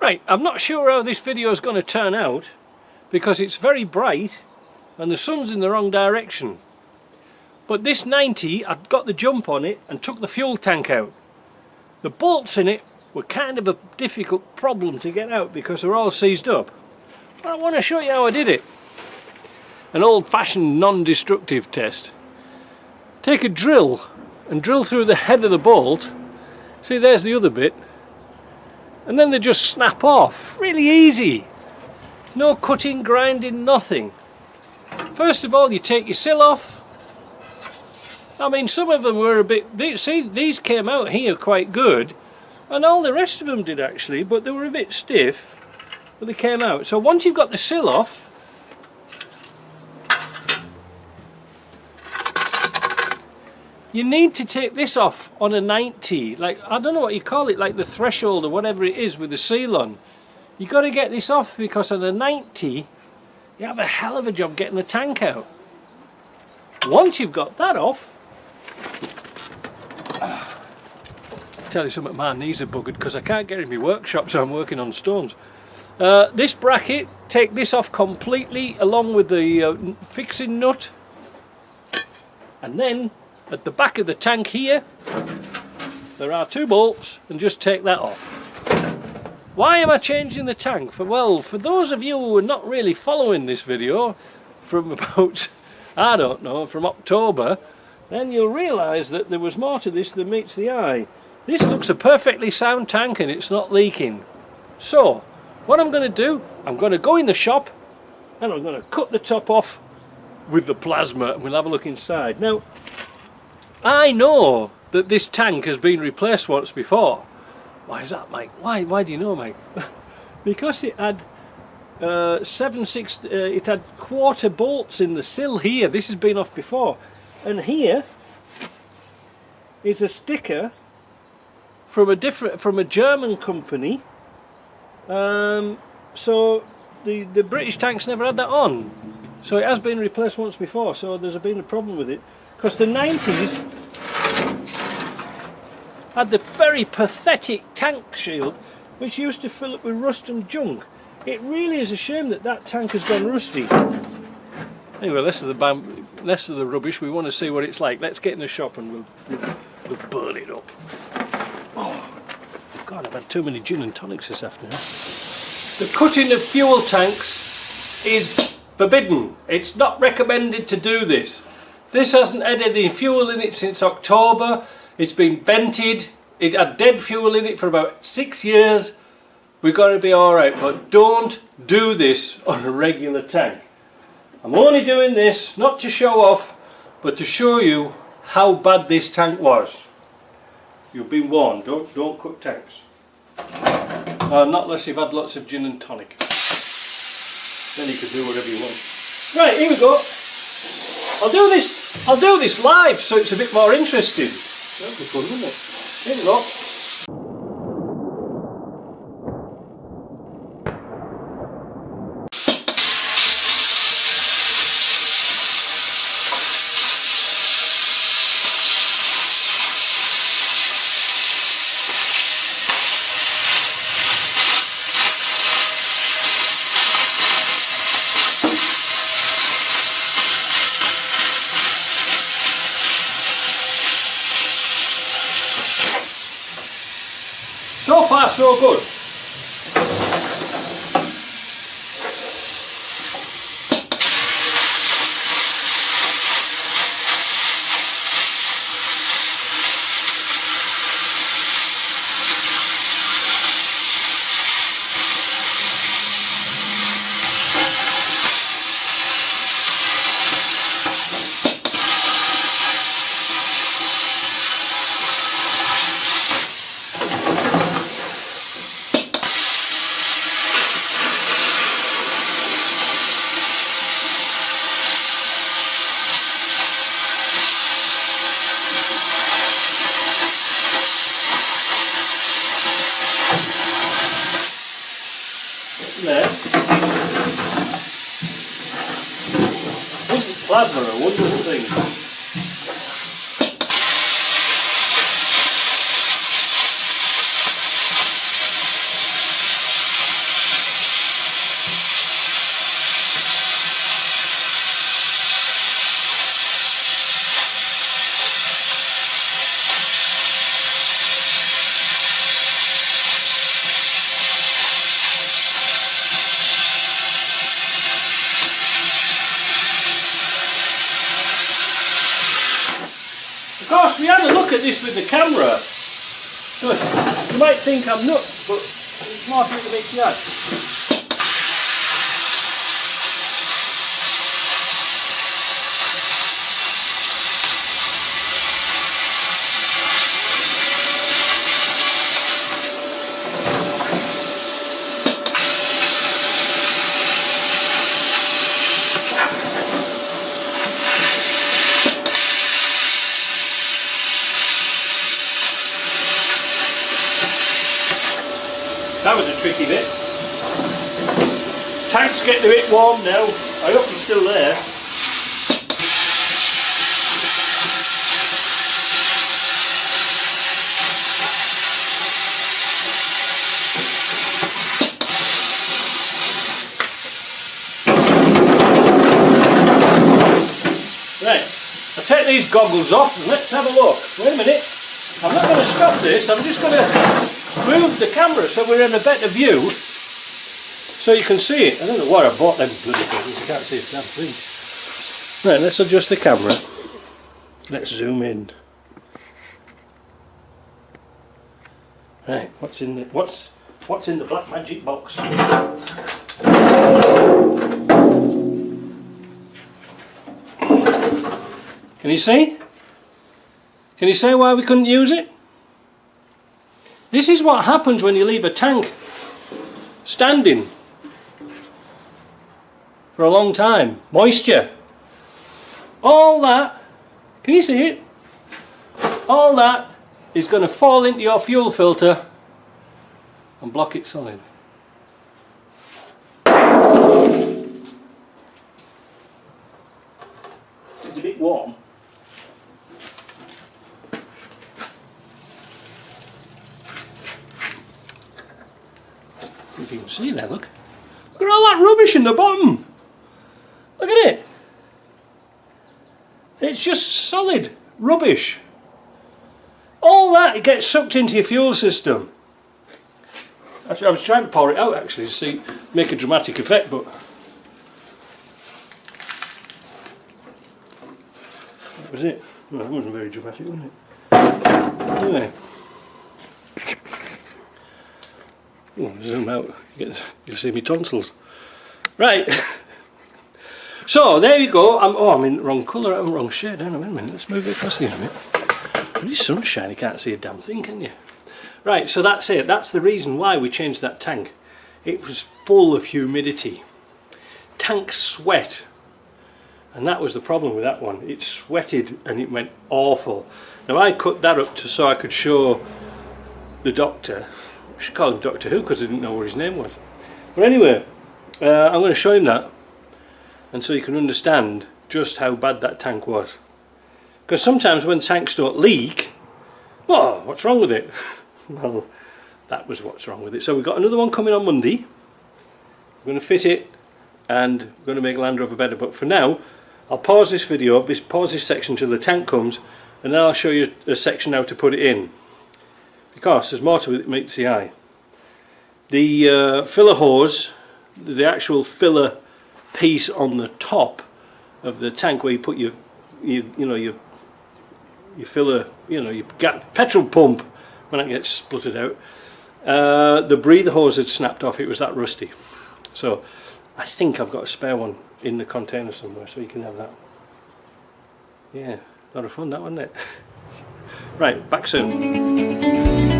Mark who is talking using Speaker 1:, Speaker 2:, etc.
Speaker 1: Right, I'm not sure how this video is going to turn out because it's very bright and the sun's in the wrong direction. But this 90, I'd got the jump on it and took the fuel tank out. The bolts in it were kind of a difficult problem to get out because they're all seized up. But I want to show you how I did it. An old-fashioned non-destructive test. Take a drill and drill through the head of the bolt. See, there's the other bit. And then they just snap off. Really easy. No cutting, grinding, nothing. First of all, you take your sill off. I mean, some of them were a bit... See, these came out here quite good. And all the rest of them did actually, but they were a bit stiff. But they came out. So once you've got the sill off, you need to take this off on a 90, like, I don't know what you call it, like the threshold or whatever it is with the seal on. You got to get this off because on a 90 you have a hell of a job getting the tank out. Once you've got that off, I'll tell you something, my knees are buggered because I can't get in my workshop, so I'm working on stones. This bracket, take this off completely along with the fixing nut, and then at the back of the tank here there are two bolts, and just take that off. Why am I changing the tank? Well, for those of you who are not really following this video from about, I don't know, from October, then you'll realise that there was more to this than meets the eye. This looks a perfectly sound tank and it's not leaking. So what I'm going to do, I'm going to go in the shop and I'm going to cut the top off with the plasma and we'll have a look inside. Now, I know that this tank has been replaced once before. Why is that, Mike? Why do you know, Mike? Because it had it had quarter bolts in the sill here. This has been off before. And here is a sticker from a German company. So the British tanks never had that on. So it has been replaced once before. So there's been a problem with it. Because the 90s had the very pathetic tank shield which used to fill up with rust and junk. It really is a shame that that tank has gone rusty. Anyway, less of the rubbish. We want to see what it's like. Let's get in the shop and we'll burn it up. Oh God, I've had too many gin and tonics this afternoon. The cutting of fuel tanks is forbidden. It's not recommended to do this. This hasn't had any fuel in it since October. It's been vented. It had dead fuel in it for about 6 years. We've got to be alright, but don't do this on a regular tank. I'm only doing this not to show off, but to show you how bad this tank was. You've been warned, don't cut tanks. Not unless you've had lots of gin and tonic. Then you can do whatever you want. Right, here we go. I'll do this live so it's a bit more interesting. That'll be fun, wouldn't it? Here we go. So far, so good. Isn't plasma a wonderful thing? look at this with the camera. So you might think I'm nuts, but it's more to make you that. That was a tricky bit. Tank's getting a bit warm now. I hope it's still there. Right, I'll take these goggles off and let's have a look. Wait a minute. I'm not going to stop this, I'm just going to move the camera so we're in a better view so you can see it. I don't know why I bought them bloody things, I can't see a damn thing. Right, let's adjust the camera. Let's zoom in. Right, what's in the black magic box? Can you see? Can you say why we couldn't use it? This is what happens when you leave a tank standing for a long time. Moisture. All that, can you see it? All that is going to fall into your fuel filter and block it solid. It's a bit warm. If you can see there, look. Look at all that rubbish in the bottom. Look at it. It's just solid rubbish. All that, it gets sucked into your fuel system. Actually, I was trying to pour it out actually to see, make a dramatic effect, but that was it. Well, that wasn't very dramatic, was it? Anyway. Oh, zoom out, you'll see me tonsils. Right, so there you go. I'm in the wrong colour, I'm in the wrong shade. Hang on a minute, let's move it across here a minute. Bloody sunshine, you can't see a damn thing, can you? Right, so that's it. That's the reason why we changed that tank. It was full of humidity. Tank sweat. And that was the problem with that one. It sweated and it went awful. Now I cut that up so I could show the doctor. I should call him Doctor Who because I didn't know what his name was. But anyway, I'm going to show him that, and so you can understand just how bad that tank was. Because sometimes when tanks don't leak, well, what's wrong with it? Well, that was what's wrong with it. So we've got another one coming on Monday. We're going to fit it and we're going to make Land Rover better. But for now, I'll pause this video, pause this section till the tank comes, and then I'll show you a section how to put it in. Because there's more to it that meets the eye. The filler hose, the actual filler piece on the top of the tank where you put your filler, your petrol pump when it gets spluttered out. The breather hose had snapped off. It was that rusty. So I think I've got a spare one in the container somewhere, so you can have that. Yeah, a lot of fun that, wasn't it? Right, back soon.